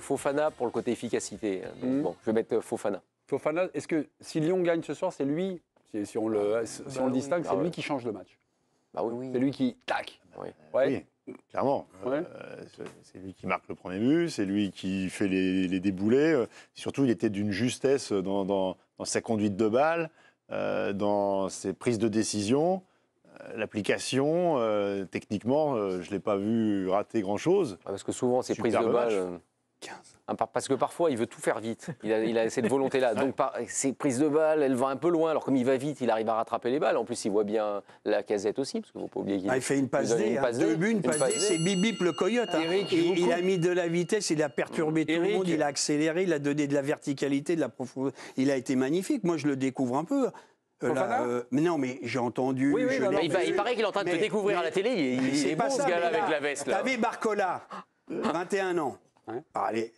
Fofana pour le côté efficacité. Donc, bon, je vais mettre Fofana. Fofana, est-ce que si Lyon gagne ce soir, c'est lui, si on le distingue, c'est lui qui change le match? Bah oui. C'est lui qui, tac. Oui. Ouais. Oui, clairement. Ouais. C'est lui qui marque le premier but, c'est lui qui fait les déboulés. Surtout, il était d'une justesse dans sa conduite de balle, dans ses prises de décision. L'application, techniquement, je ne l'ai pas vu rater grand-chose. Parce que souvent, ces prises Superbe de balle... match. 15. Parce que parfois, il veut tout faire vite. Il a cette volonté-là. Donc, ses prises de balles, elles vont un peu loin. Alors, comme il va vite, il arrive à rattraper les balles. En plus, il voit bien la casette aussi, parce qu'il ne faut pas oublier qu'il il fait une passe D, deux buts, une passe D, c'est Bibip le coyote. Hein. Eric, il a mis de la vitesse, il a perturbé tout le monde, il a accéléré, il a donné de la verticalité, de la profondeur. Il a été magnifique. Moi, je le découvre un peu. Mais non, mais j'ai entendu. Oui, il paraît qu'il est en train de te découvrir à la télé. Il est bon, ce gars-là, avec la veste. T'as vu Barcola, 21 ans. Ouais. Allez,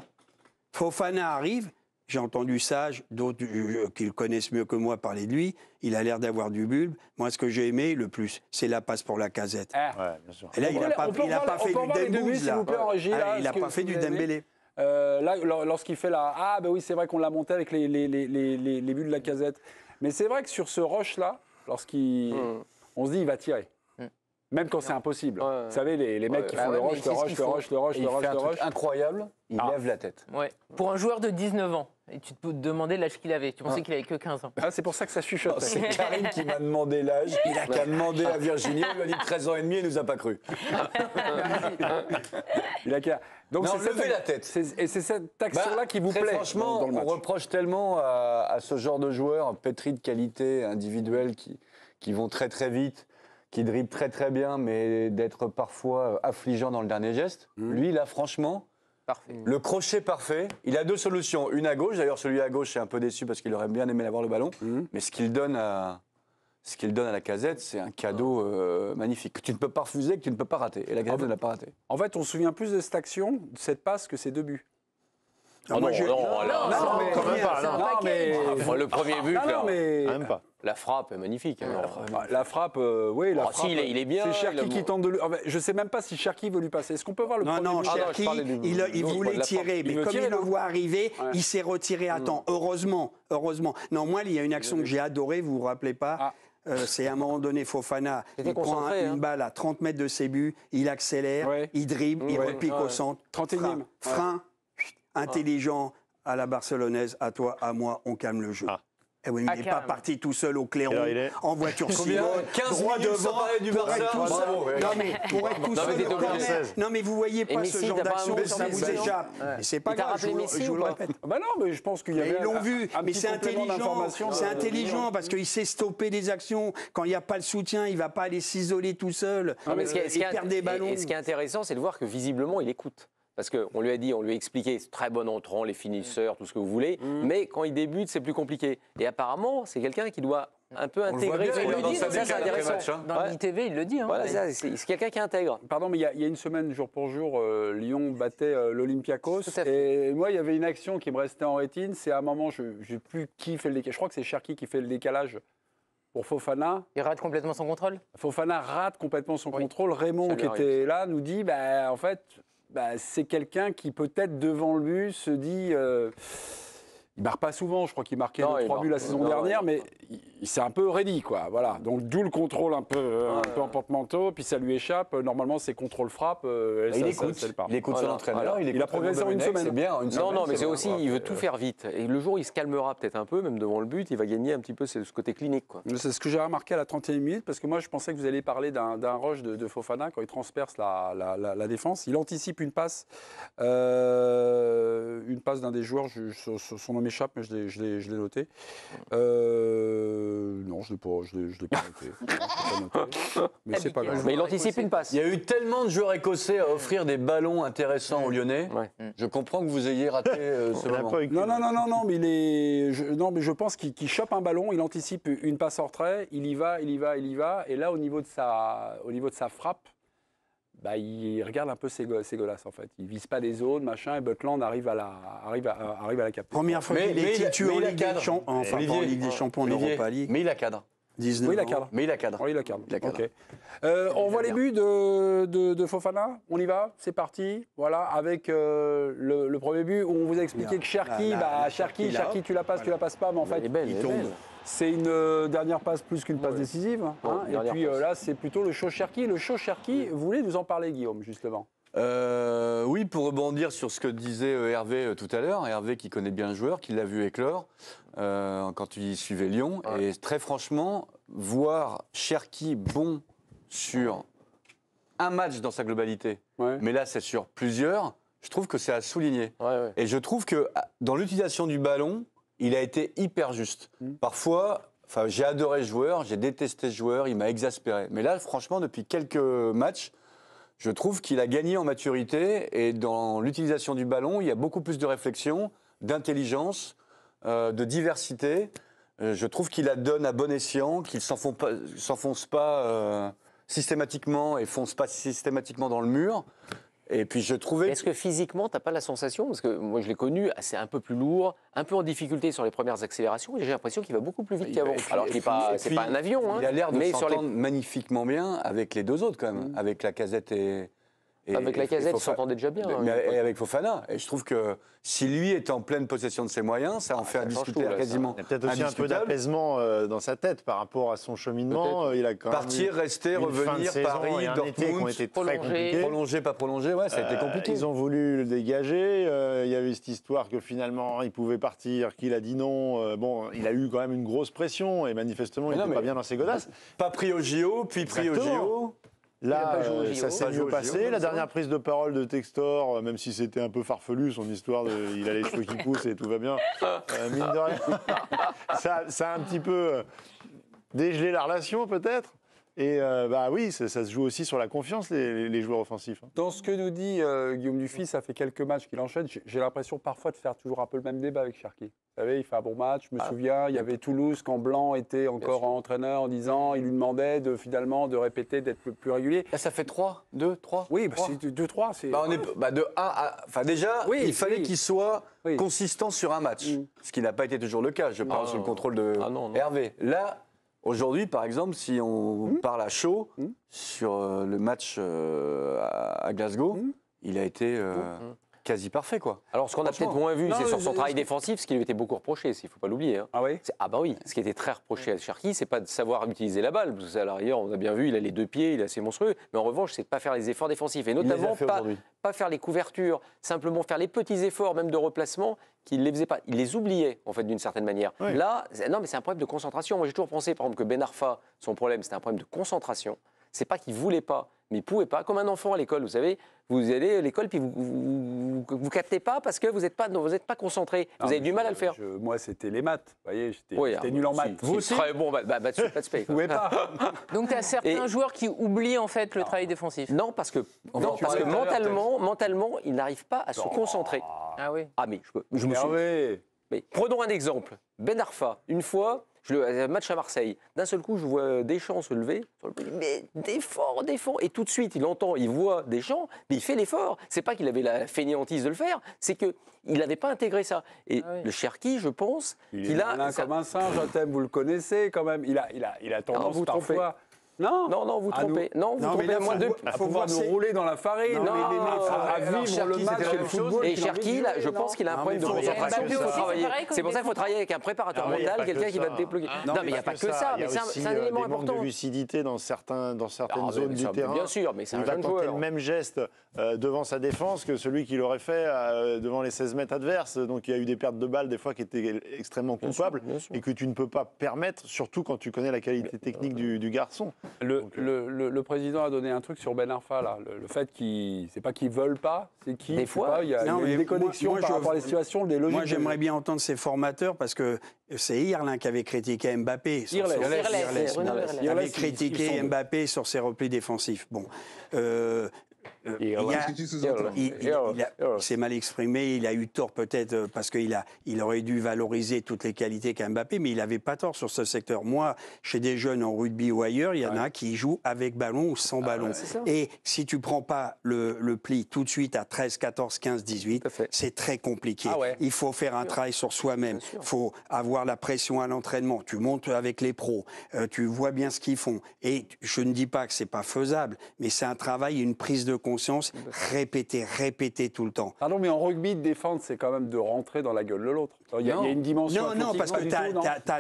Fofana arrive. J'ai entendu Sage, d'autres qui le connaissent mieux que moi parler de lui. Il a l'air d'avoir du bulbe. Moi, ce que j'ai aimé le plus, c'est la passe pour la Casette. Ouais, bien sûr. Et là, il n'a pas fait du Dembélé. Il n'a pas fait du Dembélé. Là, lorsqu'il fait la... Ah, ben oui, c'est vrai qu'on l'a monté avec les buts de la Casette. Mais c'est vrai que sur ce rush-là, on se dit, il va tirer. Même quand c'est impossible. Ouais. Vous savez, les mecs qui font le rush, Il fait un truc incroyable, il lève la tête. Ouais. Pour un joueur de 19 ans, et tu te demandais l'âge qu'il avait. Tu pensais qu'il avait que 15 ans. Ah, c'est pour ça que ça chuchote. C'est Karim qui m'a demandé l'âge, qui a demandé à Virginie, on lui a dit 13 ans et demi, il nous a pas cru. Donc, non, levez la tête. Et c'est cette action-là qui vous très plaît franchement, dans le match. on reproche tellement à ce genre de joueurs pétris de qualité individuelle qui vont très très vite, qui dribblent très très bien, mais d'être parfois affligeant dans le dernier geste. Lui, là, franchement, Parfait. le crochet parfait. Il a deux solutions. Une à gauche, d'ailleurs celui à gauche, c'est un peu déçu parce qu'il aurait bien aimé avoir le ballon. Mais ce qu'il donne à la Casette, c'est un cadeau magnifique que tu ne peux pas refuser, que tu ne peux pas rater. Et la Casette ne l'a pas raté. En fait, on se souvient plus de cette action, de cette passe, que ces deux buts. Non, mais quand même pas. Non, mais... Le premier but, Non, mais... Même pas. la frappe est magnifique. La frappe, oui, la frappe. Si, il est bien. C'est Cherki qui tente de lui... Je ne sais même pas si Cherki veut lui passer. Est-ce qu'on peut voir le premier Non, but? Cherki, il voulait tirer, mais comme il le voit arriver, il s'est retiré à temps. Heureusement. Non, moi, il y a une action que j'ai adorée, vous vous rappelez pas? C'est à un moment donné, Fofana, il prend une balle à 30 mètres de ses buts, il accélère, il dribble, il repique au centre. 31e. Frein, intelligent à la barcelonaise, à toi, à moi, on calme le jeu. Eh oui, il n'est pas parti tout seul au clairon, en voiture Simone, 15 droit minutes devant, sans parler du Barça. Non, mais pour être tout seul au corner. Non, mais vous voyez pas ce genre d'action, ça vous échappe. Mais c'est pas grave, je vous le répète. Bah non, mais je pense qu'il y avait Ils l'ont vu, mais c'est intelligent. C'est intelligent parce qu'il sait stopper des actions. Quand il n'y a pas le soutien, il ne va pas aller s'isoler tout seul et perdre des ballons. Et ce qui est intéressant, c'est de voir que visiblement, il écoute. Parce qu'on lui a dit, on lui a expliqué, c'est très bon entrant, les finisseurs, tout ce que vous voulez, mais quand il débute, c'est plus compliqué. Et apparemment, c'est quelqu'un qui doit un peu intégrer. Il le dit, ça, c'est intéressant. Dans l'ITV, il le dit. Voilà, c'est quelqu'un qui intègre. Pardon, mais il y a une semaine, jour pour jour, Lyon battait l'Olympiakos. Et moi, il y avait une action qui me restait en rétine. C'est à un moment, je ne sais plus qui fait le décalage. Je crois que c'est Cherki qui fait le décalage pour Fofana. Il rate complètement son contrôle. Fofana rate complètement son contrôle. Raymond, qui était là, nous dit, en fait... c'est quelqu'un qui peut-être devant le but se dit, il marque pas souvent, je crois qu'il marquait 3 buts la saison dernière, mais il s'est un peu ready, quoi. Voilà. Donc d'où le contrôle un peu en porte-manteau, puis ça lui échappe. Normalement, c'est contrôle frappe. Il écoute son entraîneur. Il a progressé en une semaine. C'est bien. Non, mais c'est aussi, il veut tout faire vite. Et le jour où il se calmera peut-être un peu, même devant le but, il va gagner un petit peu ce côté clinique, quoi. C'est ce que j'ai remarqué à la 31e minute, parce que moi, je pensais que vous alliez parler d'un rush de Fofana quand il transperce la défense. Il anticipe une passe d'un des joueurs. Son nom m'échappe, mais je l'ai noté. Non, je l'ai pas noté. Mais c'est pas grave. Mais il anticipe une passe. Il y a eu tellement de joueurs écossais à offrir des ballons intéressants aux Lyonnais. Je comprends que vous ayez raté ce moment. Non, mais je pense qu'il chope un ballon, il anticipe une passe en retrait, il y va. Et là, au niveau de sa frappe, il regarde un peu ses golasses, en fait. Il vise pas les zones, machin, et Butland arrive à la capter. Première fois qu'il est titulaire en Ligue des Champions, en Europa League. Mais il a cadre. 19 Oui, il a ans. cadre. Mais il a cadre. Oui, il a cadre. Il a cadre. Ok. On voit les buts de Fofana. On y va, c'est parti. Voilà, avec le premier but où on vous a expliqué que Cherki, Cherki, tu la passes pas, mais en fait, il tombe. C'est une dernière passe plus qu'une passe décisive. Hein, et puis là, c'est plutôt le show Cherki. Le show Cherki, vous voulez nous en parler, Guillaume, justement? Oui, pour rebondir sur ce que disait Hervé tout à l'heure, Hervé qui connaît bien le joueur, qui l'a vu éclore quand il suivait Lyon. Ouais. Et très franchement, voir Cherki bon sur un match dans sa globalité, mais là c'est sur plusieurs, je trouve que c'est à souligner. Et je trouve que dans l'utilisation du ballon, il a été hyper juste. Parfois, j'ai adoré ce joueur, j'ai détesté ce joueur, il m'a exaspéré. Mais là, franchement, depuis quelques matchs, je trouve qu'il a gagné en maturité et dans l'utilisation du ballon, il y a beaucoup plus de réflexion, d'intelligence, de diversité. Je trouve qu'il la donne à bon escient, qu'il ne s'enfonce pas systématiquement et fonce pas systématiquement dans le mur. Et puis je trouvais... Est-ce que physiquement, tu n'as pas la sensation, parce que moi je l'ai connu, c'est un peu plus lourd, un peu en difficulté sur les premières accélérations, et j'ai l'impression qu'il va beaucoup plus vite qu'avant. Alors qu'il n'est pas, c'est pas un avion, il a l'air de s'entendre les... magnifiquement bien avec les deux autres quand même, avec Lacazette et avec Lacazette, il s'entendait déjà bien. Et avec Fofana. Et je trouve que si lui est en pleine possession de ses moyens, ça en fait discuter quasiment. Il y a peut-être aussi un peu d'apaisement dans sa tête par rapport à son cheminement. Il a quand partir, rester, revenir, Paris, Dortmund, prolonger, pas prolonger, ouais, ça a été compliqué. Ils ont voulu le dégager. Il y a eu cette histoire que finalement il pouvait partir, qu'il a dit non. Bon, il a eu quand même une grosse pression et manifestement il n'était pas bien dans ses godasses. Pas pris au JO, puis pris au JO. Là, ça s'est mieux passé. La dernière prise de parole de Textor, même si c'était un peu farfelu, son histoire il a les cheveux qui poussent et tout va bien, mine de rien, ça a un petit peu dégelé la relation peut-être. Et oui, ça se joue aussi sur la confiance, les joueurs offensifs. Dans ce que nous dit Guillaume Dufy, ça fait quelques matchs qu'il enchaîne. J'ai l'impression parfois de faire toujours un peu le même débat avec Cherki. Vous savez, il fait un bon match. Je me souviens, il y avait Toulouse quand Blanc était encore entraîneur en disant, il lui demandait finalement de répéter, d'être plus régulier. Là, ça fait 2, 3. Oui, c'est 2-3. On est de 1 à. Enfin, déjà, il fallait qu'il soit consistant sur un match, ce qui n'a pas été toujours le cas. Je parle sous le contrôle de Hervé. Là. Aujourd'hui, par exemple, si on parle à chaud sur le match à Glasgow, il a été quasi parfait, quoi. Alors, ce qu'on a peut-être moins vu, c'est sur son travail défensif, ce qui lui était beaucoup reproché, il ne faut pas l'oublier. Hein. Ah oui ? Oui, ce qui était très reproché à Cherki, c'est pas de savoir utiliser la balle, parce qu'à l'arrière, on a bien vu, il a les deux pieds, il est assez monstrueux, mais en revanche, c'est de pas faire les efforts défensifs, et notamment pas faire les couvertures, simplement faire les petits efforts, même de replacement, qu'il ne les faisait pas. Il les oubliait, en fait, d'une certaine manière. Oui. Là, non, mais c'est un problème de concentration. Moi, j'ai toujours pensé, par exemple, que Ben Arfa, son problème, c'était un problème de concentration. C'est pas qu'il voulait pas, mais il pouvait pas. Comme un enfant à l'école, vous savez, vous allez à l'école puis vous captez pas parce que vous n'êtes pas concentré. Vous avez du mal à le faire. Moi, c'était les maths. Vous voyez, j'étais nul en maths. Vous aussi. Très bon, pas de spé. Vous pouvez pas. Donc, tu as certains joueurs qui oublient en fait le travail défensif. Non, parce que mentalement, il n'arrive pas à se concentrer. Ah oui. Ah mais je me suis. Mais prenons un exemple. Ben Arfa, une fois. Un match à Marseille. D'un seul coup, je vois Deschamps se lever. Mais défend. Et tout de suite, il voit Deschamps, mais il fait l'effort. C'est pas qu'il avait la fainéantise de le faire, c'est qu'il n'avait pas intégré ça. Et le Cherki, je pense qu'il a. Comme un singe, vous le connaissez quand même. Il a tendance parfois. Non, vous trompez. Non, vous trompez. Il faut voir nous rouler dans la farine, à vivre le match et le football. Et Cherki, je pense qu'il a un problème de concentration. C'est pour ça qu'il faut travailler avec un préparateur mental, quelqu'un qui va te débloquer. Non, mais il n'y a pas que ça. Mais c'est un élément important. Il y a des manques de lucidité dans certaines zones du terrain. Bien sûr, mais c'est un jeune joueur. Il va tenter le même geste devant sa défense que celui qu'il aurait fait devant les 16 mètres adverses. Donc il y a eu des pertes de balles des fois qui étaient extrêmement coupables et que tu ne peux pas permettre, surtout quand tu connais la qualité technique du garçon. Le président a donné un truc sur Ben Arfa, là. Le fait qu'il, c'est pas qu'ils veulent pas, c'est qu'il. Des fois, il y a une déconnexion par rapport à les situations, des logiques. Moi, j'aimerais bien entendre ses formateurs parce que c'est Irlin qui avait critiqué Mbappé. Irles avait critiqué Mbappé sur ses replis défensifs. Bon. il s'est mal exprimé, il a eu tort peut-être parce qu'il aurait dû valoriser toutes les qualités qu'a Mbappé, mais il n'avait pas tort sur ce secteur. Moi, chez des jeunes en rugby ou ailleurs, il y en a qui jouent avec ballon ou sans ballon. Et si tu ne prends pas le pli tout de suite à 13, 14, 15, 18, c'est très compliqué. Il faut faire un travail sur soi-même. Il faut avoir la pression à l'entraînement. Tu montes avec les pros, tu vois bien ce qu'ils font. Et je ne dis pas que c'est pas faisable, mais c'est un travail, une prise de conscience répétée tout le temps. Pardon, mais en rugby, de défendre, c'est quand même de rentrer dans la gueule de l'autre. Il y a une dimension. Non, parce que tu as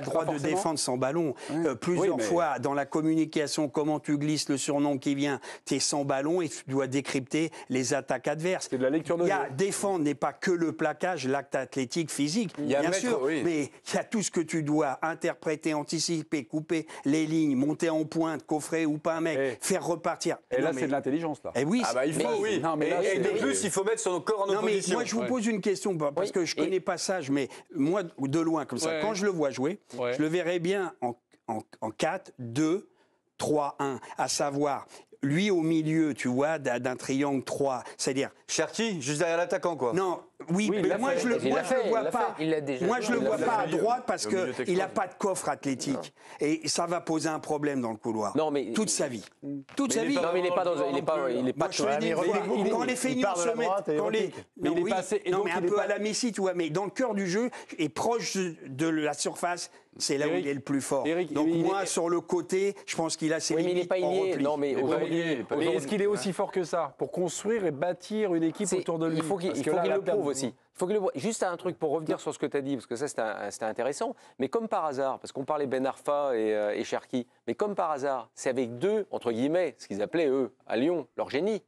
le droit de défendre sans ballon. Plusieurs fois, dans la communication, comment tu glisses le surnom qui vient, tu es sans ballon et tu dois décrypter les attaques adverses. C'est de la lecture de jeu. Défendre n'est pas que le plaquage, l'acte athlétique, physique, bien sûr, mais il y a tout ce que tu dois interpréter, anticiper, couper les lignes, monter en pointe, coffrer ou pas un mec, faire repartir. Et là, c'est de l'intelligence, là. Et oui, il faut, oui. Non, mais et de plus, il faut mettre son corps en opposition. Mais moi, je vous pose une question, parce que je ne connais pas ça, mais moi, de loin, comme ça, quand je le vois jouer, je le verrais bien en 4, 2, 3, 1, à savoir... Lui au milieu, tu vois, d'un triangle 3, c'est-à-dire... Cherki, juste derrière l'attaquant, quoi. Non, mais moi je le vois pas. Moi je le vois pas à droite parce qu'il n'a pas de coffre athlétique. Et ça va poser un problème dans le couloir. Non, mais toute sa vie. Toute sa vie. Non, mais il n'est pas dans... Il n'est pas... Quand les feignants se mettent... Non, mais un peu à la Messi, tu vois. Mais dans le cœur du jeu, et proche de la surface, c'est là où il est le plus fort. Donc moi, sur le côté, je pense qu'il a ses limites. Mais il n'est pas inné. Non, mais mais est-ce qu'il est aussi fort que ça pour construire et bâtir une équipe autour de lui? Il faut qu'il le prouve aussi. Juste un truc pour revenir sur ce que tu as dit, parce que ça c'était intéressant, mais comme par hasard, parce qu'on parlait Ben Arfa et Cherki, mais comme par hasard, c'est avec deux, entre guillemets, ce qu'ils appelaient eux, à Lyon, leur génie.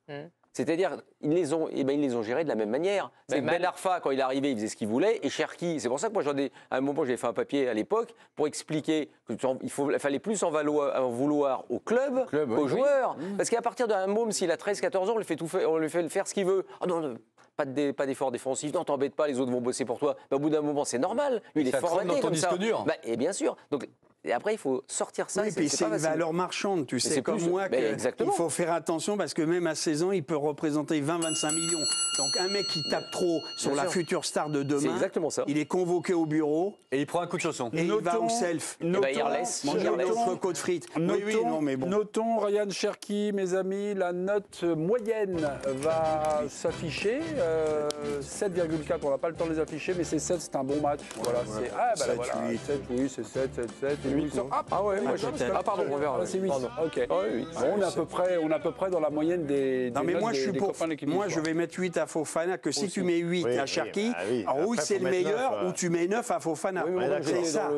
C'est-à-dire, ils les ont gérés de la même manière. Ben Arfa, quand il est arrivé, il faisait ce qu'il voulait, et Cherki, c'est pour ça que moi, à un moment, j'ai fait un papier à l'époque pour expliquer qu'il fallait plus en vouloir au club qu'aux joueurs. Parce qu'à partir d'un môme, s'il a 13-14 ans, on lui fait faire ce qu'il veut. Ah non, pas d'effort défensif, non, t'embête pas, les autres vont bosser pour toi. Au bout d'un moment, c'est normal. Lui, il est formaté comme ça. Et bien sûr. Donc, et après, il faut sortir ça. Oui, puis c'est une valeur marchande, tu sais, comme moi, il faut faire attention parce que même à 16 ans, il peut représenter 20-25 millions. Donc un mec qui tape trop sur la future star de demain, il est convoqué au bureau. Et il prend un coup de chausson. Et il va au self. Il laisse manger notre côte frite. Notons, Ryan Cherki, mes amis, la note moyenne va s'afficher. 7,4, on n'a pas le temps de les afficher, mais c'est 7, c'est un bon match. Voilà, c'est 7, oui, c'est 7, 7, 7. Pardon, on verra. C'est 8. Ok. On est à peu près dans la moyenne des. Non, mais moi, je suis pour. Moi, je vais mettre 8 à Fofana, que si tu mets 8 à Cherki, oui, c'est le meilleur, ou tu mets 9 à Fofana. C'est ça.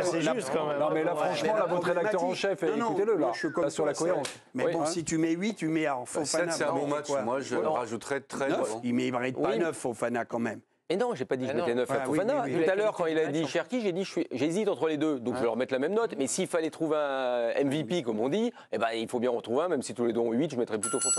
C'est juste quand même. Non, mais là, franchement, votre rédacteur en chef, écoutez-le, là, sur la cohérence. Mais bon, si tu mets 8, tu mets à Fofana. C'est un bon match. Moi, je rajouterais 13. Il ne mérite pas 9, Fofana, quand même. Et non, j'ai pas dit que je mettais 9 à Fofana. Tout à l'heure, quand il a dit Cherki, j'ai dit j'hésite entre les deux. Donc je vais leur mettre la même note. Mais s'il fallait trouver un MVP, comme on dit, il faut bien en trouver un, même si tous les deux ont 8, je mettrais plutôt Fofana.